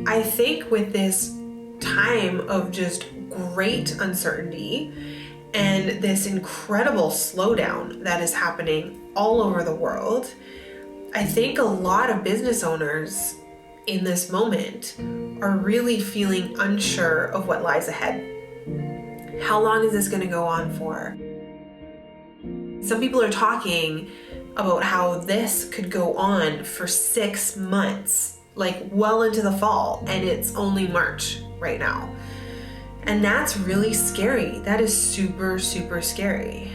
I think with this time of just great uncertainty and this incredible slowdown that is happening all over the world, I think a lot of business owners in this moment are really feeling unsure of what lies ahead. How long is this going to go on for? Some people are talking about how this could go on for 6 months, like well into the fall, and it's only March right now. And that's really scary. That is super, super scary.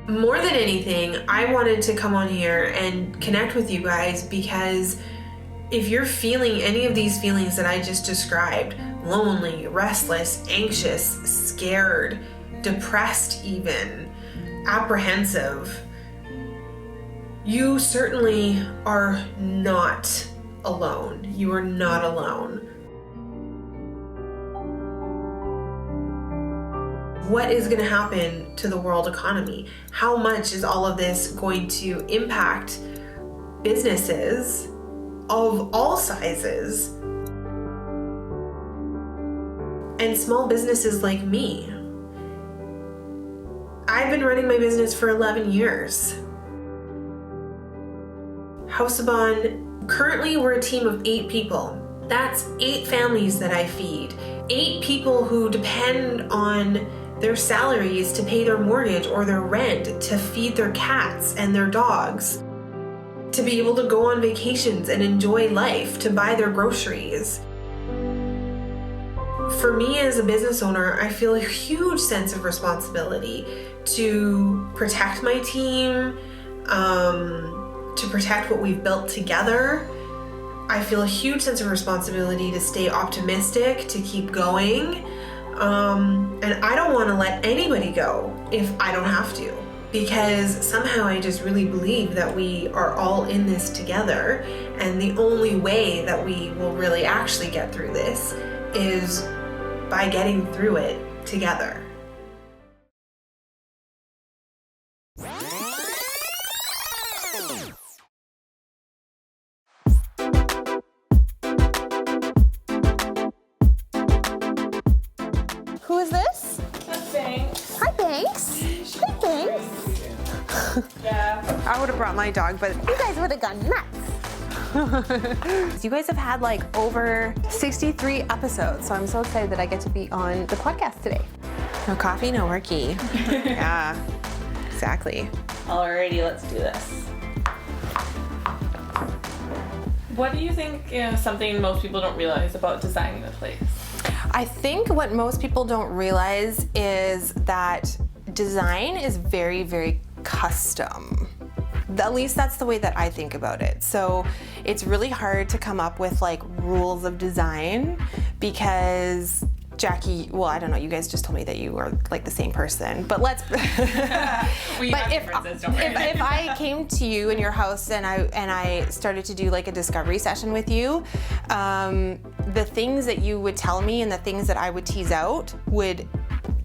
More than anything, I wanted to come on here and connect with you guys because if you're feeling any of these feelings that I just described, lonely, restless, anxious, scared, depressed even, apprehensive, you certainly are not alone. You are not alone. What is going to happen to the world economy? How much is all of this going to impact businesses of all sizes and small businesses like me? I've been running my business for 11 years. House of Bohn, currently we're a team of 8 people. That's 8 families that I feed. 8 people who depend on their salaries to pay their mortgage or their rent, to feed their cats and their dogs, to be able to go on vacations and enjoy life, to buy their groceries. For me as a business owner, I feel a huge sense of responsibility to protect my team, to protect what we've built together. I feel a huge sense of responsibility to stay optimistic, to keep going. And I don't want to let anybody go if I don't have to, because somehow I just really believe that we are all in this together, and the only way that we will really actually get through this is by getting through it together. Who is this? That's Banks. Hi, Banks. Hi, Banks. Yeah. I would have brought my dog, but you guys would have gone nuts. You guys have had like over 63 episodes, so I'm so excited that I get to be on the podcast today. No coffee, no worky. Yeah, exactly. Alrighty, let's do this. What do you think is something most people don't realize about designing a place? I think what most people don't realize is that design is very, very custom. At least that's the way that I think about it. So it's really hard to come up with like rules of design because Jackie, well, I don't know, you guys just told me that you are like the same person, but let's, We have differences, don't worry. if I came to you in your house and I started to do like a discovery session with you, the things that you would tell me and the things that I would tease out would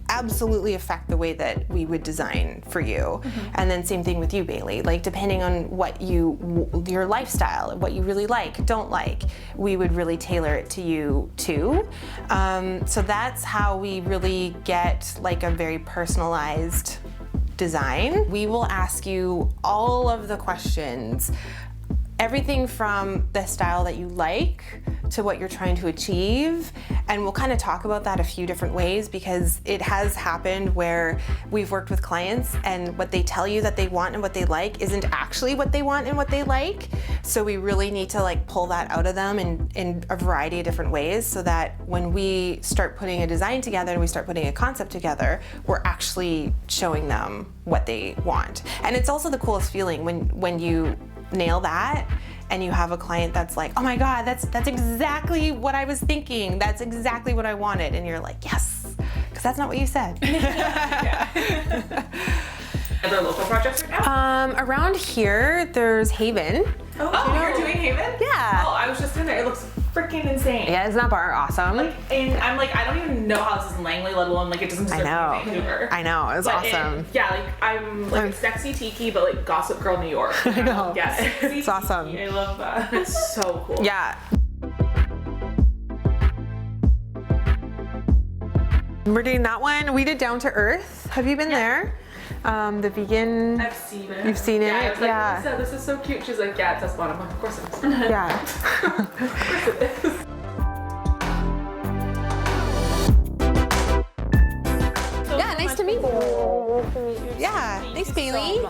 absolutely affect the way that we would design for you. Mm-hmm. And then same thing with you, Bailey. Like depending on what your lifestyle, what you really like, don't like, we would really tailor it to you too. So that's how we really get like a very personalized design. We will ask you all of the questions, everything from the style that you like to what you're trying to achieve. And we'll kind of talk about that a few different ways because it has happened where we've worked with clients and what they tell you that they want and what they like isn't actually what they want and what they like. So we really need to like pull that out of them in a variety of different ways so that when we start putting a design together and we start putting a concept together, we're actually showing them what they want. And it's also the coolest feeling when you nail that and you have a client that's like, oh my God, that's exactly what I was thinking. That's exactly what I wanted. And you're like, yes, because that's not what you said. Are there local projects right now? Around here, there's Haven. Oh, you're doing Haven? Yeah. Oh, I was just in there. It looks freaking insane. Yeah, it's not bar awesome. And I'm like, I don't even know how this is in Langley, let alone like it doesn't deserve to be in Vancouver. I know, it's awesome. I'm like a sexy tiki, but like Gossip Girl New York. I know. Yeah, it's awesome. I love that. It's so cool. Yeah. We're doing that one. We did Down to Earth. Have you been there? The vegan. I've seen it. You've seen it? Yeah. I was like, yeah. Lisa, this is so cute. She's like, yeah, it's us bottom. Of course it is. Yeah. Of course it is. Yeah, nice to meet you. Nice to meet you. Yeah, thanks, Bailey.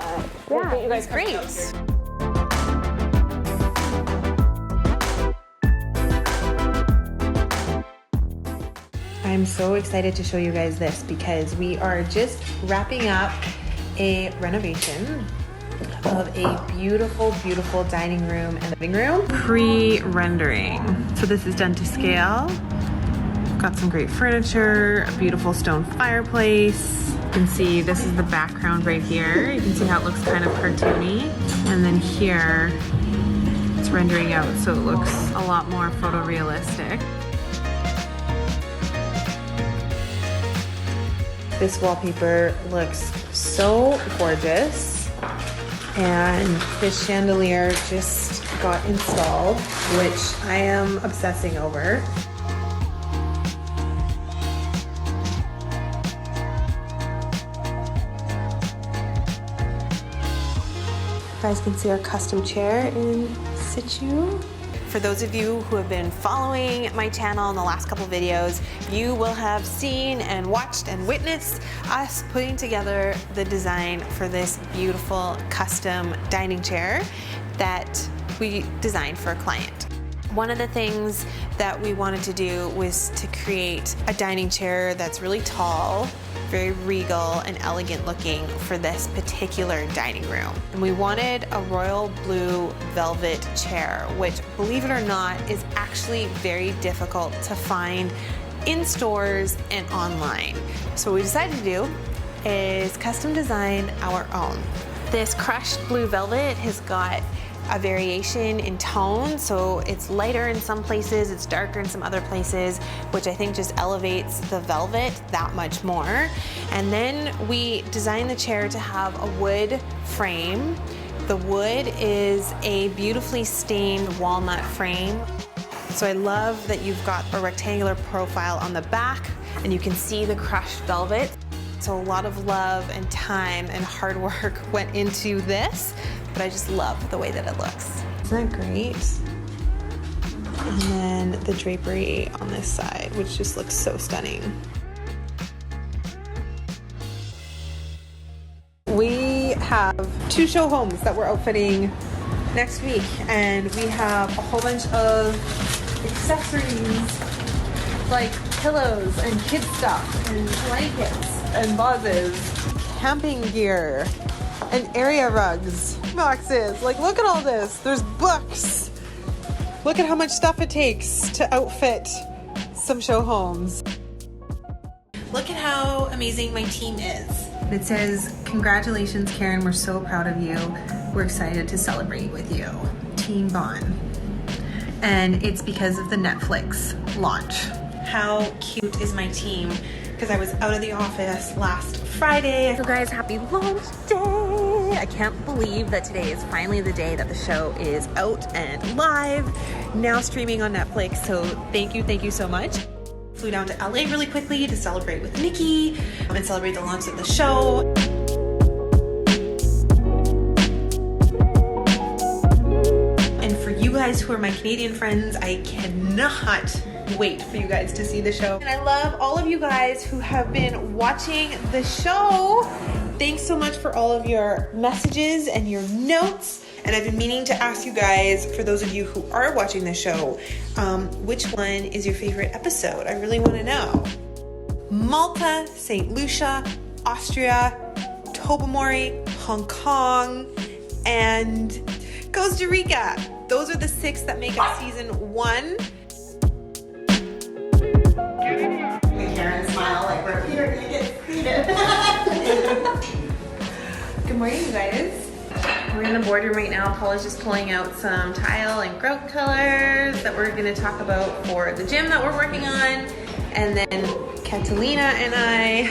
Yeah, you guys great. I'm so excited to show you guys this because we are just wrapping up a renovation of a beautiful, beautiful dining room and living room. Pre-rendering. So this is done to scale. Got some great furniture, a beautiful stone fireplace. You can see this is the background right here. You can see how it looks kind of cartoony. And then here, it's rendering out so it looks a lot more photorealistic. This wallpaper looks so gorgeous. And this chandelier just got installed, which I am obsessing over. You guys can see our custom chair in situ. For those of you who have been following my channel in the last couple videos, you will have seen and watched and witnessed us putting together the design for this beautiful custom dining chair that we designed for a client. One of the things that we wanted to do was to create a dining chair that's really tall, very regal and elegant looking for this particular dining room. And we wanted a royal blue velvet chair, which, believe it or not, is actually very difficult to find in stores and online. So what we decided to do is custom design our own. This crushed blue velvet has got a variation in tone, so it's lighter in some places, it's darker in some other places, which I think just elevates the velvet that much more. And then we designed the chair to have a wood frame. The wood is a beautifully stained walnut frame. So I love that you've got a rectangular profile on the back and you can see the crushed velvet. So a lot of love and time and hard work went into this, but I just love the way that it looks. Isn't that great? And then the drapery on this side, which just looks so stunning. We have 2 show homes that we're outfitting next week, and we have a whole bunch of accessories like pillows and kid stuff and blankets and vases, camping gear, and area rugs, boxes. Like, look at all this. There's books. Look at how much stuff it takes to outfit some show homes. Look at how amazing my team is. It says, "Congratulations, Karin. We're so proud of you. We're excited to celebrate with you. Team Bohn." And it's because of the Netflix launch. How cute is my team? Because I was out of the office last Friday. So guys, happy launch day! I can't believe that today is finally the day that the show is out and live, now streaming on Netflix. So thank you so much. Flew down to LA really quickly to celebrate with Nikki and celebrate the launch of the show. And for you guys who are my Canadian friends, I cannot wait for you guys to see the show. And I love all of you guys who have been watching the show. Thanks so much for all of your messages and your notes. And I've been meaning to ask you guys, for those of you who are watching the show, which one is your favorite episode? I really want to know. Malta, St. Lucia, Austria, Tobermory, Hong Kong, and Costa Rica. Those are the 6 that make up season 1. Karin smile like we're gonna get seated. Good morning, you guys. We're in the boardroom right now. Paul is just pulling out some tile and grout colors that we're gonna talk about for the gym that we're working on. And then Catalina and I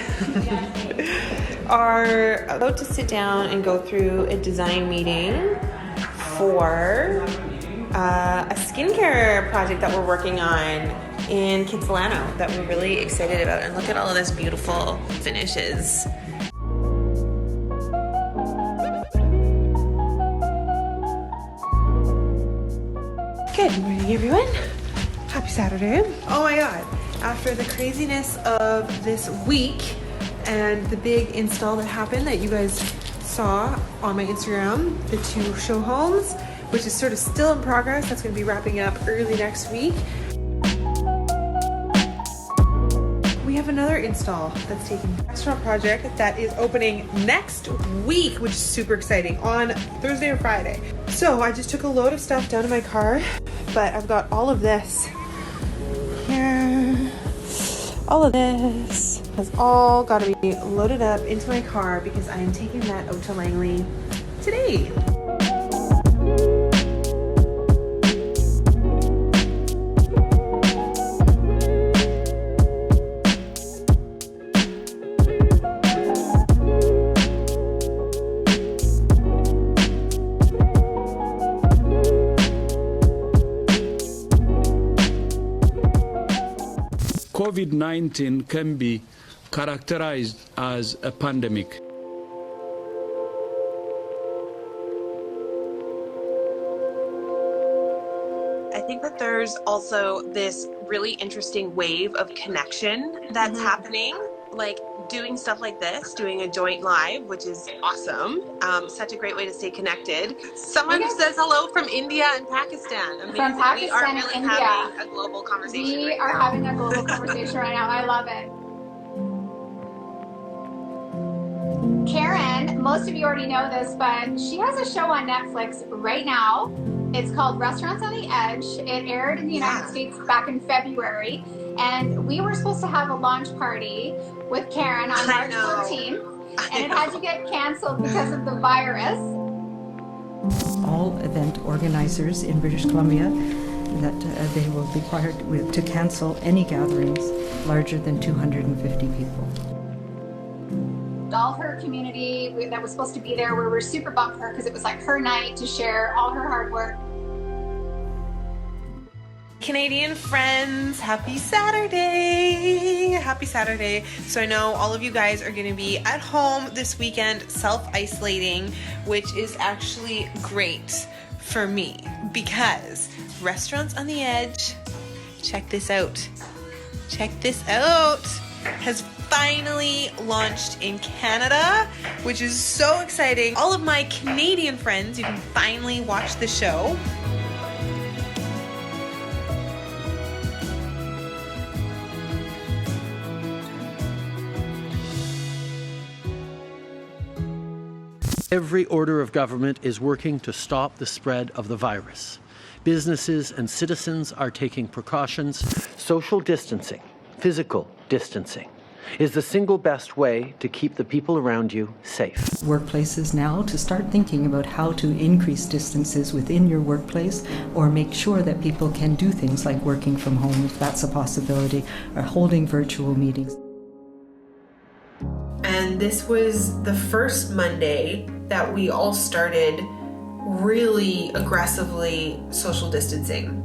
are about to sit down and go through a design meeting for a skincare project that we're working on. in Kitsilano that we're really excited about. And look at all of this beautiful finishes. Good morning, everyone. Happy Saturday. Oh my God. After the craziness of this week and the big install that happened that you guys saw on my Instagram, the 2 show homes, which is sort of still in progress. That's going to be wrapping up early next week. We have another install that's taking a restaurant project that is opening next week, which is super exciting, on Thursday or Friday. So I just took a load of stuff down to my car, but I've got all of this here. All of this has all got to be loaded up into my car because I am taking that out to Langley today. COVID-19 can be characterized as a pandemic. I think that there's also this really interesting wave of connection that's happening, like doing stuff like this, doing a joint live, which is awesome. Such a great way to stay connected. Someone says hello from India and Pakistan. Amazing. From Pakistan we are really and India. having a global conversation We right are now. having a global conversation right now. I love it. Karin, most of you already know this, but she has a show on Netflix right now. It's called Restaurants on the Edge. It aired in the United States back in February, and we were supposed to have a launch party with Karin on March 14th, and it had to get canceled because of the virus. All event organizers in British Columbia that they will be required to cancel any gatherings larger than 250 people. All her community that was supposed to be there, we were super bummed for her because it was like her night to share all her hard work. Canadian friends, happy Saturday! Happy Saturday. So I know all of you guys are going to be at home this weekend self-isolating, which is actually great for me because Restaurants on the Edge, check this out. Check this out. Has finally launched in Canada, which is so exciting. All of my Canadian friends, you can finally watch the show. Every order of government is working to stop the spread of the virus. Businesses and citizens are taking precautions. Social distancing, physical distancing, is the single best way to keep the people around you safe. Workplaces now to start thinking about how to increase distances within your workplace or make sure that people can do things like working from home if that's a possibility, or holding virtual meetings. And this was the first Monday that we all started really aggressively social distancing.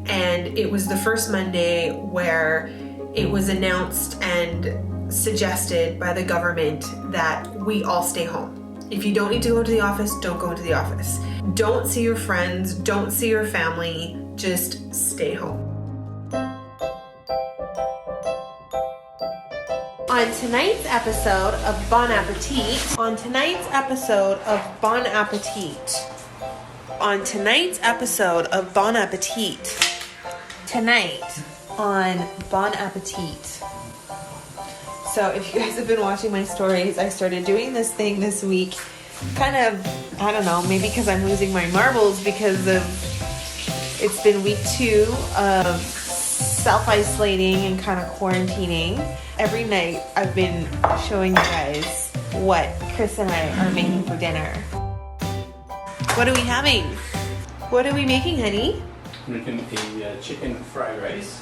And it was the first Monday where it was announced and suggested by the government that we all stay home. If you don't need to go to the office, don't go into the office. Don't see your friends, don't see your family, just stay home. On tonight's episode of Bon Appetit, tonight on Bon Appetit. So if you guys have been watching my stories, I started doing this thing this week, kind of, I don't know, maybe because I'm losing my marbles because of, it's been week 2 of self-isolating and kind of quarantining. Every night I've been showing you guys what Chris and I are making for dinner. What are we having? What are we making, honey? Making a chicken fried rice.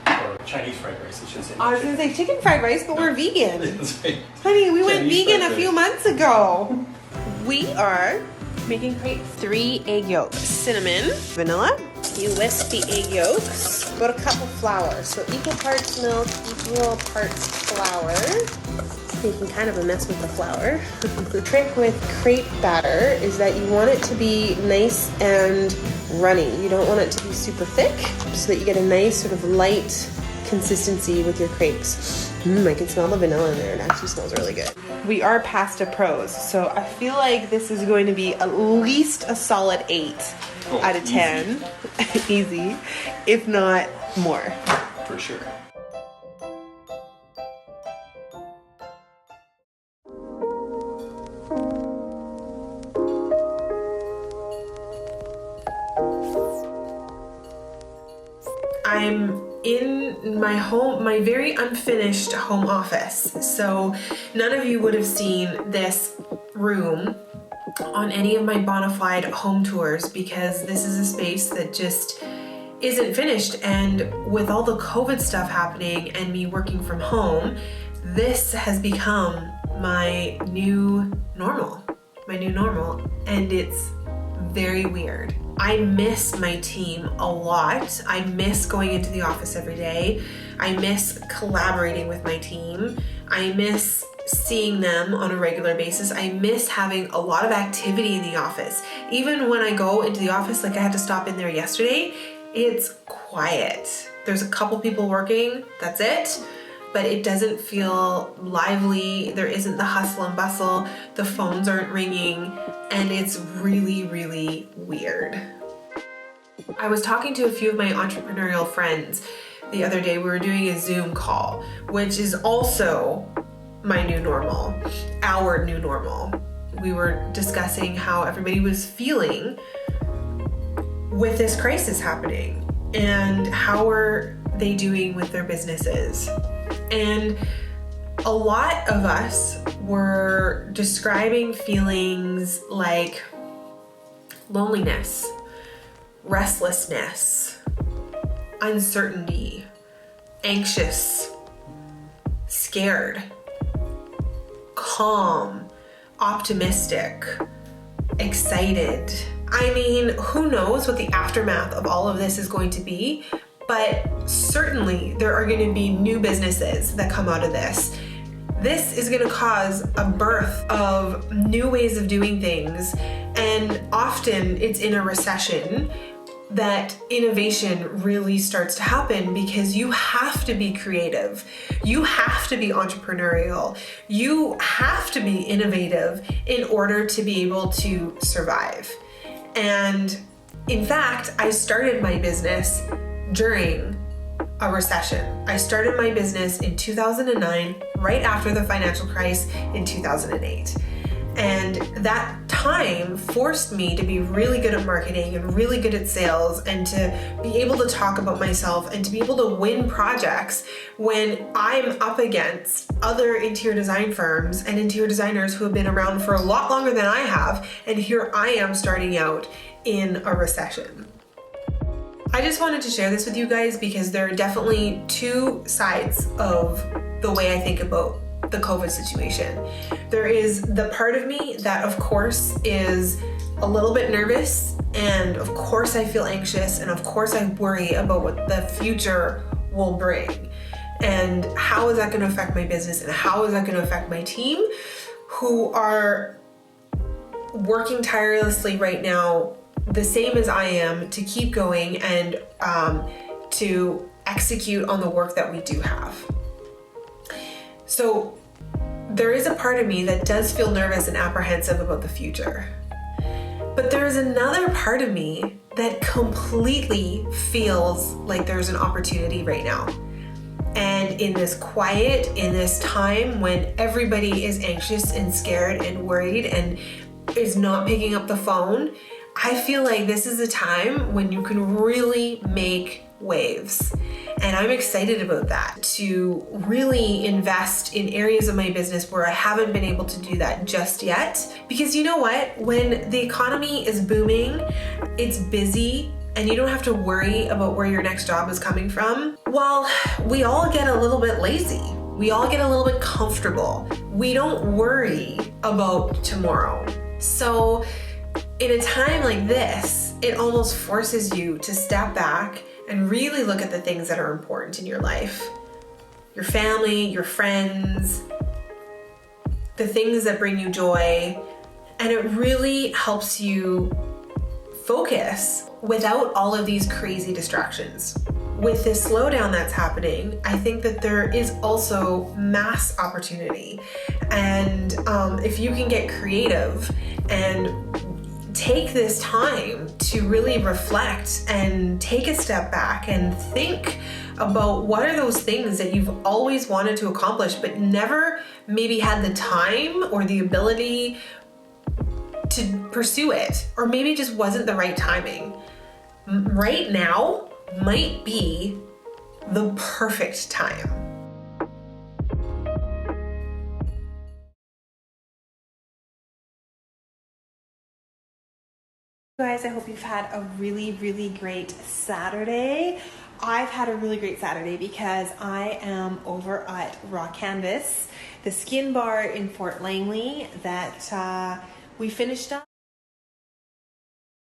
Or Chinese fried rice, I should say. I was going to say chicken fried rice, but we're vegan. That's right. Honey, we went Chinese vegan fried a few rice. months ago. We are making 3 egg yolks. Cinnamon, vanilla, You whisk the egg yolks, about a cup of flour. So equal parts milk, equal parts flour. Making kind of a mess with the flour. The trick with crepe batter is that you want it to be nice and runny. You don't want it to be super thick, so that you get a nice sort of light consistency with your crepes. I can smell the vanilla in there. It actually smells really good. We are pasta pros, so I feel like this is going to be at least a solid 8 out of 10. Easy, if not more. For sure. I'm in my very unfinished home office. So none of you would have seen this room on any of my bona fide home tours, because this is a space that just isn't finished. And with all the COVID stuff happening and me working from home, this has become my new normal, and it's very weird. I miss my team a lot. I miss going into the office every day. I miss collaborating with my team. I miss seeing them on a regular basis. I miss having a lot of activity in the office. Even when I go into the office, like I had to stop in there yesterday, it's quiet. There's a couple people working, that's it. But it doesn't feel lively. There isn't the hustle and bustle. The phones aren't ringing, and it's really, really weird. I was talking to a few of my entrepreneurial friends the other day. We were doing a Zoom call, which is also my new normal, our new normal. We were discussing how everybody was feeling with this crisis happening and how are they doing with their businesses. And a lot of us were describing feelings like loneliness, restlessness, uncertainty, anxious, scared, calm, optimistic, excited. I mean, who knows what the aftermath of all of this is going to be, but certainly there are going to be new businesses that come out of this. This is going to cause a birth of new ways of doing things, and often it's in a recession that innovation really starts to happen, because you have to be creative, you have to be entrepreneurial, you have to be innovative in order to be able to survive. And in fact, I started my business during a recession. I started my business in 2009, right after the financial crisis in 2008. And that time forced me to be really good at marketing and really good at sales, and to be able to talk about myself and to be able to win projects when I'm up against other interior design firms and interior designers who have been around for a lot longer than I have. And here I am starting out in a recession. I just wanted to share this with you guys because there are definitely two sides of the way I think about the COVID situation. There is the part of me that of course is a little bit nervous, and of course I feel anxious, and of course I worry about what the future will bring, and how is that going to affect my business, and how is that going to affect my team, who are working tirelessly right now, the same as I am, to keep going and to execute on the work that we do have. So there is a part of me that does feel nervous and apprehensive about the future. But there is another part of me that completely feels like there's an opportunity right now. And in this quiet, in this time when everybody is anxious and scared and worried and is not picking up the phone, I feel like this is a time when you can really make waves. And I'm excited about that, to really invest in areas of my business where I haven't been able to do that just yet. Because you know what? When the economy is booming, it's busy, and you don't have to worry about where your next job is coming from, well, we all get a little bit lazy. We all get a little bit comfortable. We don't worry about tomorrow. So in a time like this, it almost forces you to step back and really look at the things that are important in your life. Your family, your friends, the things that bring you joy. And it really helps you focus without all of these crazy distractions. With this slowdown that's happening, I think that there is also mass opportunity. And if you can get creative and take this time to really reflect and take a step back and think about what are those things that you've always wanted to accomplish but never maybe had the time or the ability to pursue it, or maybe it just wasn't the right timing. Right now might be the perfect time. Guys, I hope you've had a really, really great Saturday. I've had a really great Saturday because I am over at Raw Canvas, the skin bar in Fort Langley that we finished up.